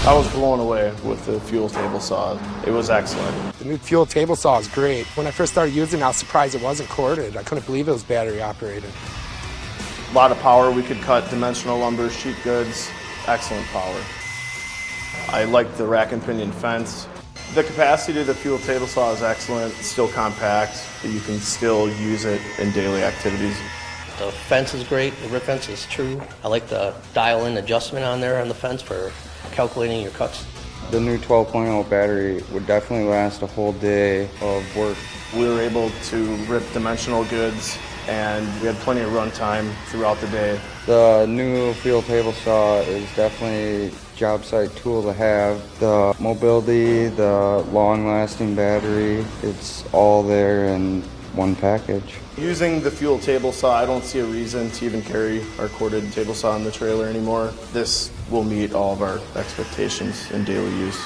I was blown away with the fuel table saw. It was excellent. The new fuel table saw is great. When I first started using it, I was surprised it wasn't corded. I couldn't believe it was battery operated. A lot of power. We could cut dimensional lumber, sheet goods. Excellent power. I like the rack and pinion fence. The capacity of the fuel table saw is excellent. It's still compact, but you can still use it in daily activities. The fence is great. The rip fence is true. I like the dial-in adjustment on there on the fence for calculating your cuts. The new 12.0 battery would definitely last a whole day of work. We were able to rip dimensional goods, and we had plenty of run time throughout the day. The new fuel table saw is definitely a job site tool to have. The mobility, the long-lasting battery, it's all there in one package. Using the fuel table saw, I don't see a reason to even carry our corded table saw in the trailer anymore. This will meet all of our expectations in daily use.